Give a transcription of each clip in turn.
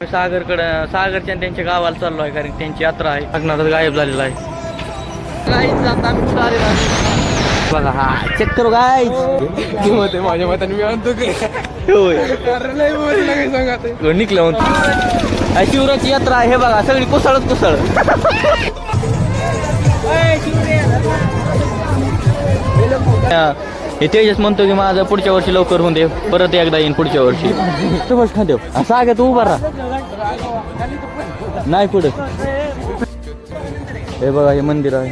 सागरच्या त्यांच्या गावाला चाललो आहे, कारण त्यांची यात्रा आहे. लग्नातच गायब झालेला आहे. काहीच आता आम्ही कुठं आलेलो आहे बघा. हा चेक करू काय होते माझ्या मताने मी आणतो निघलं म्हणतो. शिवराची यात्रा आहे. हे बघा सगळी कुसळच कुसळ. हे तेजस म्हणतो की माझं पुढच्या वर्षी लवकर होऊन दे, परत एकदा येईन पुढच्या वर्षी. तू बस खांदेव असं आहे तू उभा राहा नाही पुढे. हे बघा हे मंदिर आहे.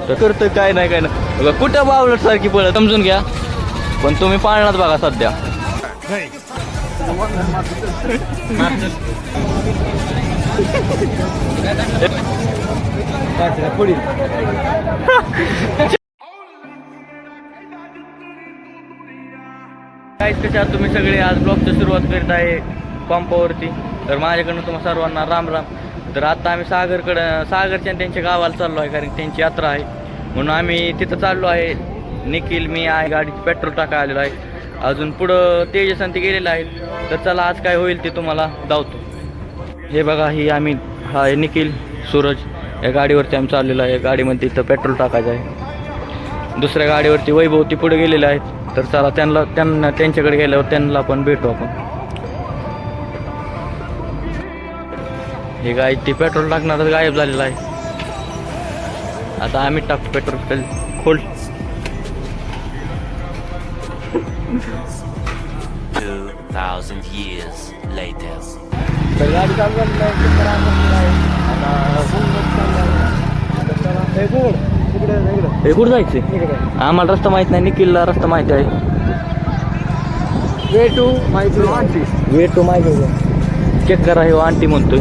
तर करतं काय नाही काय नाही बघा. कुठं बावलट सारखी पळत समजून घ्या, पण तुम्ही पाळणात बघा सध्या. पुढील काहीच कशा तुम्ही सगळे आज ब्लॉगची सुरुवात करीत आहे पंपावरती. तर माझ्याकडनं तुम्हाला सर्वांना राम राम. तर आता आम्ही सागरच्या त्यांच्या गावाला चाललो आहे, कारण त्यांची यात्रा आहे म्हणून आम्ही तिथं चाललो आहे. निखिल मी आहे, गाडीत पेट्रोल टाकायला आलेलो आहे. अजून पुढं तेजस आणि ते गेलेलं आहे. तर चला आज काय होईल ते तुम्हाला दावतो. हे बघा ही आम्ही हा निखिल सूरज या गाडीवरती आम्ही चाललेलो आहे. गाडीमध्ये इथं पेट्रोल टाकायचं आहे. दुसऱ्या गाडीवरती वैभव ती पुढे गेलेले आहेत. तर चला त्यांच्याकडे गेल्यावर त्यांना पण भेटू आपण. हे गाय ती पेट्रोल टाकणारच गायब झालेलं आहे. आता आम्ही टाकतो पेट्रोल खोल. 2000 years later. तर गाडी चालू हे कुठं जायचं आम्हाला रस्ता माहित नाही. निखिलला रस्ता माहिती आहे. वे टू माहिती चेक करा. हे आंटी म्हणतोय.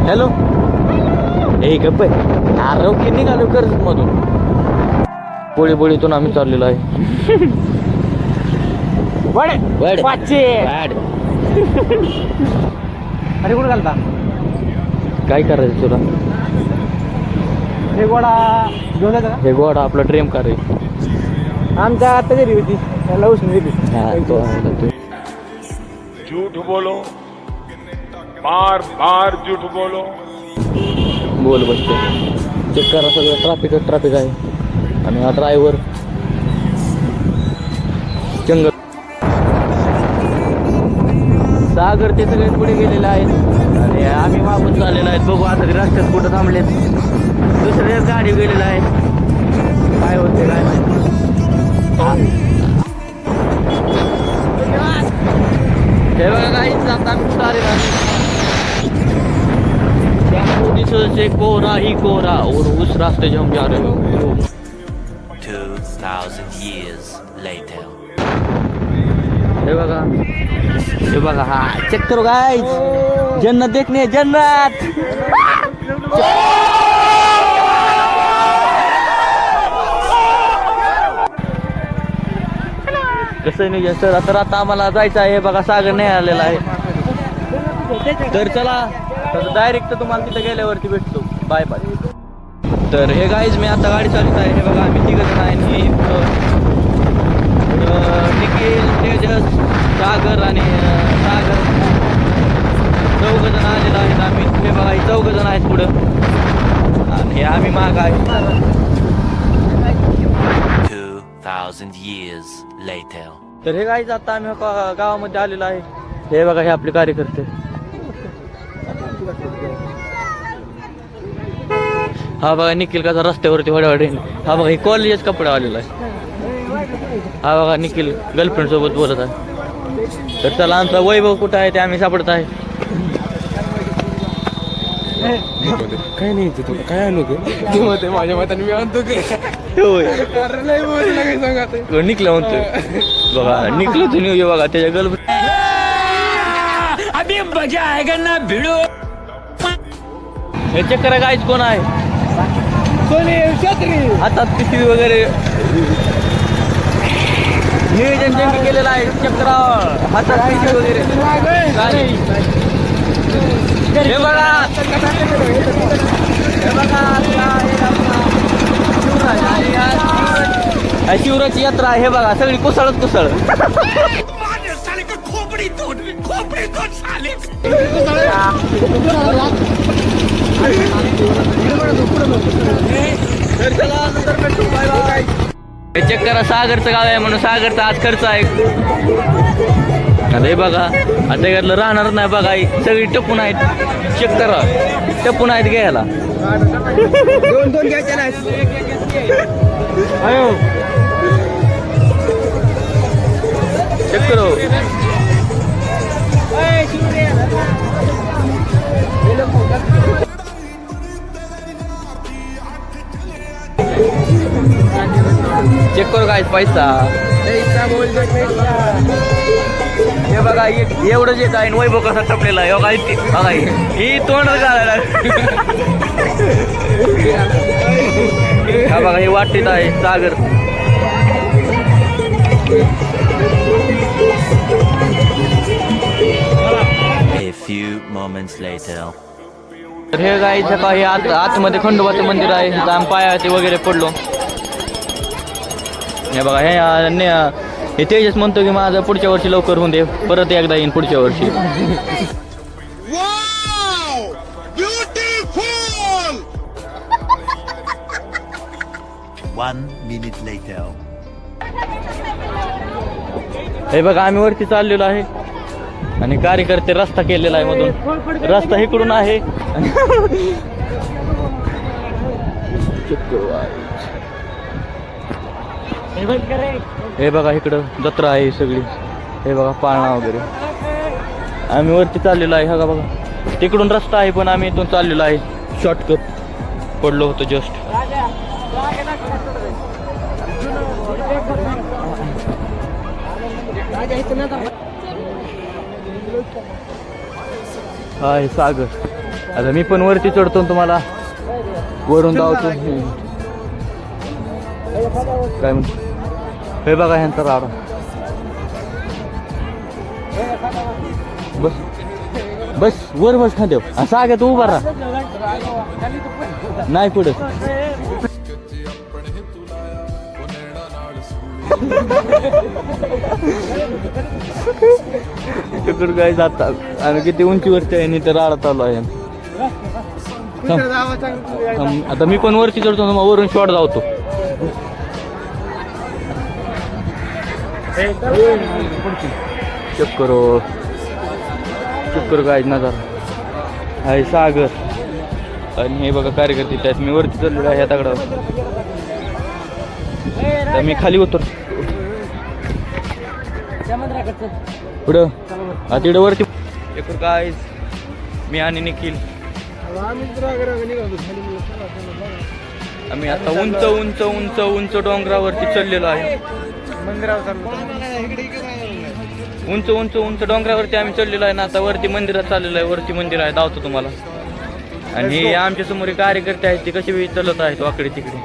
हॅलो हे गप्प आरोग्य निघालो कर्जत मधून. पोळीतून आम्ही चाललेलो आहे. अरे कुठं घालता काय करायचं तुला. हे गोडा घेऊन जाता हे गोडा आपला ड्रीम कार आहे. आमच्या आता घरी होती त्याला उसून गेली. झूठ बोलो, बार बार झूठ बोलो. बोल बसतो. चेक करा सगळं ट्रॅफिक आहे. आणि हा ड्रायव्हर जंगल. सागर ते सगळे पुढे गेलेले आहेत आणि आम्ही मागून चाललेलो आहेत. बघू आता रस्त्यात कुठं थांबलेत. दुसऱ्या गाडी गेलेला आहे. काय होते काय माहिती. हे बघा काहीच आता आम्ही कुठं आलेलो आहे. से कोरा ही कोरा और उस रास्ते जो हम जा रहे हो. 2000 years later. हे बघा हा चेक करू काय जन्नत देखणे जन्नत. कसं नाही सर. आता आम्हाला जायचं आहे. बघा सागर नाही आलेला आहे. तर चला डायरेक्ट तुम्हाला तिथे गेल्यावरती भेटतो. Bye bye. तर हे गाईज मी आता गाडी चालवत आहे. हे बघा आम्ही तिघं जण आहे. निखिल तेजस सागर आणि सागर चौघ जण आलेलं आहेत आम्ही. हे बघा हे चौघ जण आहेत पुढं आणि आम्ही माग आहे. 2000 years later. तर हे गाईज आता आम्ही गावामध्ये आलेलो आहे. हे बघा हे आपले कार्यकर्ते. हा बघा निखिल कसा रस्त्यावरती वडावडे. हा बघा हे कॉलेजच कपडा आलेला आहे. हा बघा निखिल गर्लफ्रेंड सोबत बोलत आहे. तर चला आमचा वैभव कुठं आहे ते आम्ही सापडत आहे. काय नाही तू काय आणू तू होते माझ्या मताने मी आणतो निघलं म्हणतोय. बघा निघलं तुम्ही बघा त्याच्या गर्लफ्रेंड. अभी मजा आएगा ना भिड़ो. हे चेक करा गाईच कोण आहे. आता पिशवी वगैरे नियोजन त्यांनी केलेलं आहे. चेक करा हातात पिशवी वगैरे. हे बघा शिवराची यात्रा आहे हे बघा, सगळी कुसळच कुसळ. चेक करा, सागरचं गाव आहे म्हणून सागरचा आज खर्च आहे. आता हे बघा, आता यातलं राहणार नाही बघा, सगळी टपून आहेत. चेक करा, टपून आहेत घ्यायला. दोन घ्यायचे नाही. चेक करो. चेक करू काय पैसा. हे बघा, एवढं जे काय वैभव कसा टपलेला आहे बघा, ही तोंड घालायला. हा बघा, हे वाटीत आहे सागर. A few moments later. तर हे गाईचं का हे आतमध्ये खंडोबाचं मंदिर आहे. आम पायावरती वगैरे पडलो. हे बघा, हे तेजस म्हणतो की माझं पुढच्या वर्षी लवकर होऊन दे, परत एकदा येईन पुढच्या वर्षी. One minute later. हे बघा, आम्ही वरती चाललेलो आहे आणि कार्यकर्ते रस्ता केलेला आहे मधून. रस्ता इकडून आहे. हे बघा, इकडं जत्रा आहे सगळी. हे बघा, पाळणा वगैरे. आम्ही वरती चाललेलो आहे. हा बघा, तिकडून रस्ता आहे पण आम्ही इथून चाललेलो आहे. शॉर्टकट पडलो होतो जस्ट. हाय सागर. आता मी पण वरती चढतो, तुम्हाला वरून धावतो. काय म्हणतो, हे बघा ह्यांचा राडा. बस बस वर बस खांदेव. सागर तू उभा राहा, नाही पुढे. तिकडून काय जातात आणि किती उंचीवरती आहे आणि तर राडा चालू आहे. आता मी पण वरती चढतो, मग वरून शॉट धावतो. चेक करो काय नजर आहे. सागर आणि हे बघा कार्यकर्ते त्यात. मी वरती चाललेलो आहे ह्या दगडावर. तर मी खाली उतरतो पुढं. तिकडे वरती काय मी आणि निखिल आम्ही आता उंच उंच उंच उंच डोंगरावरती चढलेलो आहे. उंच उंच उंच डोंगरावरती आम्ही चढलेलो आहे ना. आता वरती मंदिरात चाललेलो आहे. वरती मंदिर आहे, दावतो तुम्हाला. आणि आमच्या समोर कार्यकर्ते आहेत, ते कसे चलत आहेत वाकडे तिकडे.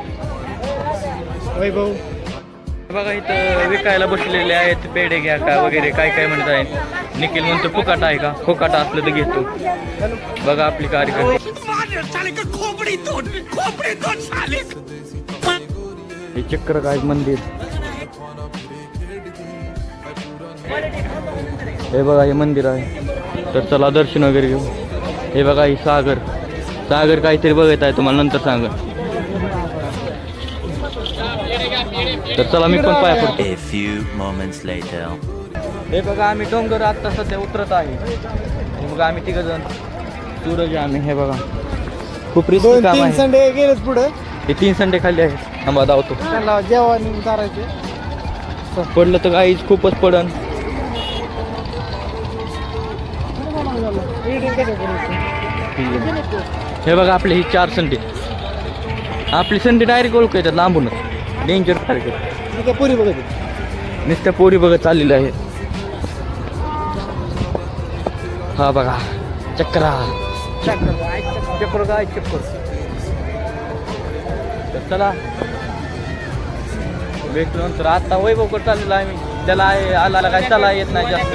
बघा, इथं विकायला बसलेले आहेत. पेढे घ्या का वगैरे काय काय म्हणत आहे. निखिल म्हणतो फुकाटा आहे का, फुकाटा असलं तर घेतो. बघा आपली कार्यकर्ते. हे चक्र काय मंदिर. हे बघा, हे मंदिर आहे. तर चला दर्शन वगैरे घेऊ. हे बघा, ही सागर काहीतरी बघत आहे, तुम्हाला नंतर सांगा. तर चला मी पण पाया पडतो. A few moments later. हे बघा, आम्ही डोंगर आता सध्या उतरत आहे. हे बघा, आम्ही तिघ जण सूरज आम्ही. हे बघा, खूप रिस्की काम आहे. संडे गेलेच पुढे. हे 3 संडे खाल्ले आहेत. आम्हाला धावतो. जेवण करायचे. पडलं तर काहीच खूपच पडन. हे बघा, आपले ही 4 संडे. आपली संडे डायरेक्ट ओळख येतात लांबूनच. डेंजर सारखे पुरी बघत नुसत्या पोरी बघत चाललेलं आहे. हा बघा, चक्रा चक्र काय चक्कर. तर चला भेटलो नंतर. आता वैभवकडे चाललेला आहे मी. त्याला आला काय चला येत नाही जास्त.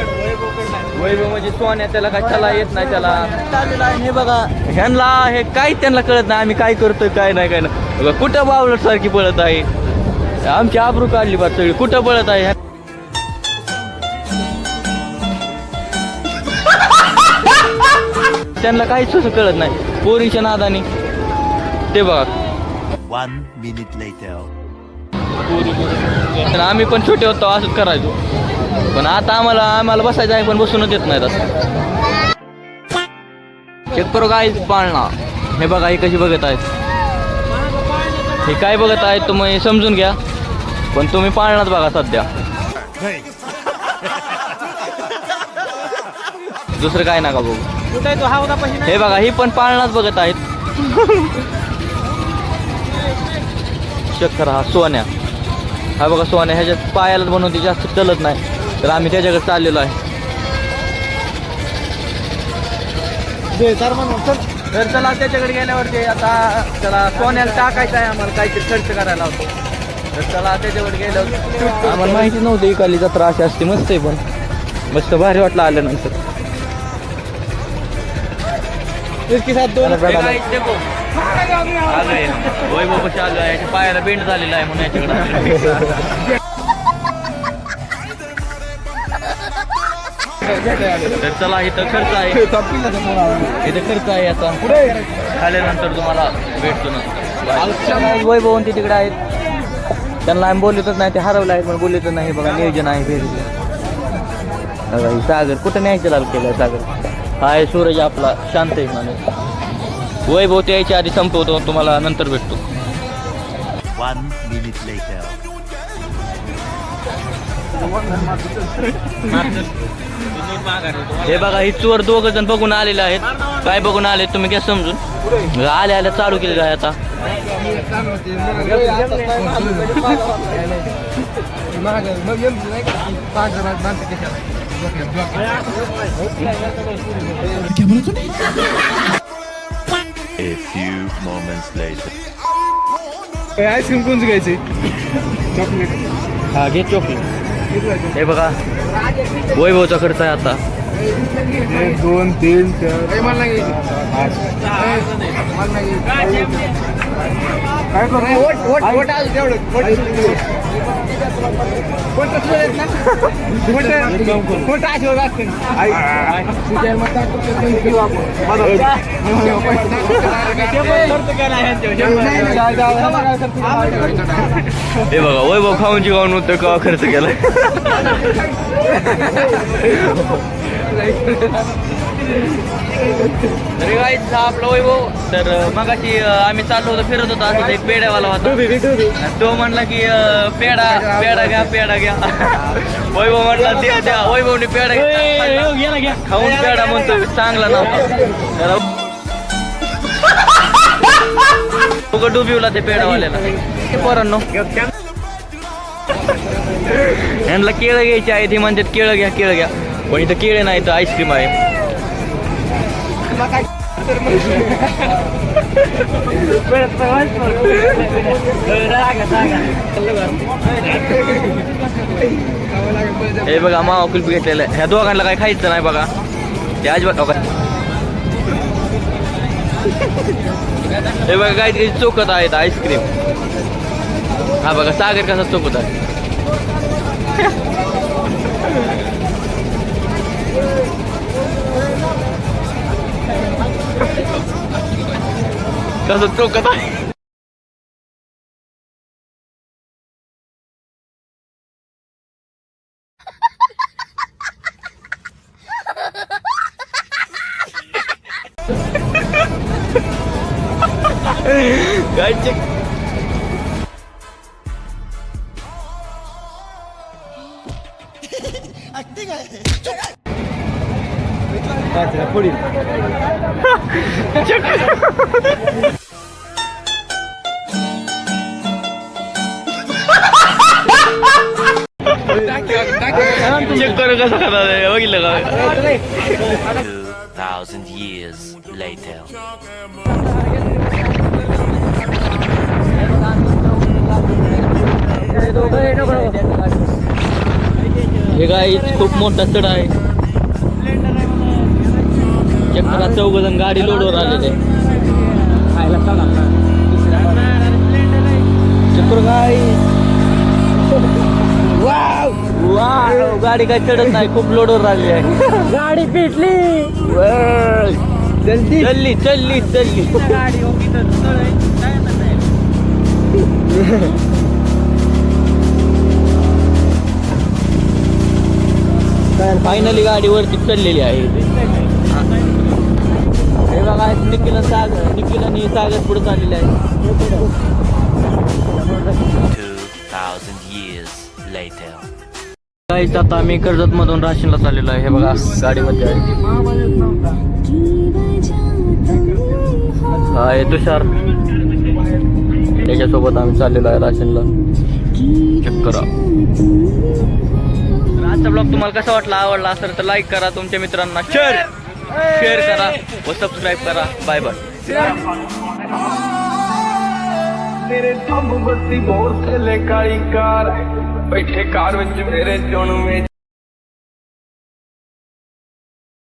वैभव म्हणजे सोन्या, त्याला काय चला येत नाही. त्याला चाललेला आहे. हे बघा, ह्यांना हे काही त्यांना कळत नाही आम्ही काय करतोय काय नाही काय नाही. बघा कुठं बावलट सारखी पळत आहे. आमची आबरू काढली बा सगळी. कुठं पळत आहे त्यांना काहीच असं कळत नाही पोरीच्या नादानी. ते बघा 1 minute later. तर आम्ही पण छोटे होतो असंच करायचो. पण आता आम्हाला बसायचं आहे पण बसूनच येत नाहीत असं. चेक करू काय पाळणा. हे बघा ही कशी बघत आहेत. हे काय बघत आहेत तुम्ही समजून घ्या. पण तुम्ही पाळणाच बघा सध्या. दुसरं काय नका बघू. हे बघा ही पण पाळणाच बघत आहेत. चक्कर हा सोन्या. हा बघा सोन्या ह्याच्यात पायालाच बनवते जास्त चलत नाही तर आम्ही त्याच्याकडे चाललेलो आहे. तर चला त्याच्याकडे गेल्यावरती आता त्याला सोन्याला टाकायचं आहे आम्हाला काहीतरी खर्च करायला होतो. तर चला त्याच्याकडे गेल्यावर आम्हाला माहिती नव्हती इकाली जत्रा अशी असते. मस्त आहे पण मस्त भारी वाटलं आल्यानंतर. वैभव कशी आलो आहे पायाला बेंड झालेला आहे म्हणून याच्याकडे. तर चला इथं खर्च आहे. इथं खर्च आहे आता खाल्यानंतर तुम्हाला भेटतो ना. वैभव ते तिकडे आहेत त्यांना आम्ही बोलतच नाही. ते हरवलं आहे पण बोलतच नाही. बघा नियोजन आहे फेरीचं. बघा ही सागर कुठं न्यायचं लाल केलं सागर. हा आहे सूरज आपला शांत आहे माणूस. वैभव ते यायच्या आधी संपवतो तुम्हाला नंतर भेटतो. 1 minute later. हे बघा ही चोर दोघं जण बघून आलेले आहेत. काय बघून आले तुम्ही काय समजून आल्या चालू केलेलं आहे आता. A few moments later. Ice cream कोणचं घ्यायचे? चॉकलेट. हा घे चॉकलेट. हे बघा वैभवचा खर्च आहे आता. 1 2 3 4 काय करू? हे बघा वैभव खाऊन जेवण होतं का खर्च केलाय. तरी गाईच हा आपला वैभव. तर मगाशी आम्ही चाललो होतो फिरत होतो असं एक पेड्यावाला होता. तो म्हणला की पेडा घ्या. वैभव म्हणला द्या. वैभवने पेडा घ्या खाऊन पेडा म्हणतो चांगला नव्हता. उगं डुबिवला ते पेडावाल्याला. पोरांनो यांना केळं घ्यायची आहे. ती म्हणतात केळं घ्या पण इथं केळे नाही तर आईस्क्रीम आहे. हे बघा मावा कुल्फी घेतलेलं आहे. ह्या दोघांना काही खायचं नाही बघा. ते अजिबात बघा. हे बघा काहीतरी चोखत आहेत आईस्क्रीम. हा बघा सागर कसा चोखत आहे. कसं चोखत आहे. काय पुढील चेक करू कसं करणार बघितलं का. 2000 years later. हे काय खूप मोठा चढ आहे. चक्रा 4 जण गाडी लोडवर आलेले. चक्र काय वाव, गाडी काय चढत नाही, खूप लोडवर राहिली आहे. गाडी पेटली. चलली चलली चलली. फायनली गाडी वरती चढलेली आहे. हे बघा, निखिल आणि सागर पुढे चाललेले आहे. 2000 years later. काहीच आता आम्ही कर्जत मधून राशीनला चाललेलो आहे. हे बघा गाडीमध्ये आहे. हा आहे तुषार, त्याच्यासोबत आम्ही चाललेलो आहे राशीनला. चेक करा. तर आजचा ब्लॉग तुम्हाला कसा वाटला, आवडला असेल तर लाईक करा, तुमच्या मित्रांना शेअर करा व सबस्क्राईब करा. Bye bye. मेरे दम बत्ती बोर थले काली कार बैठे कार विच मेरे जोन में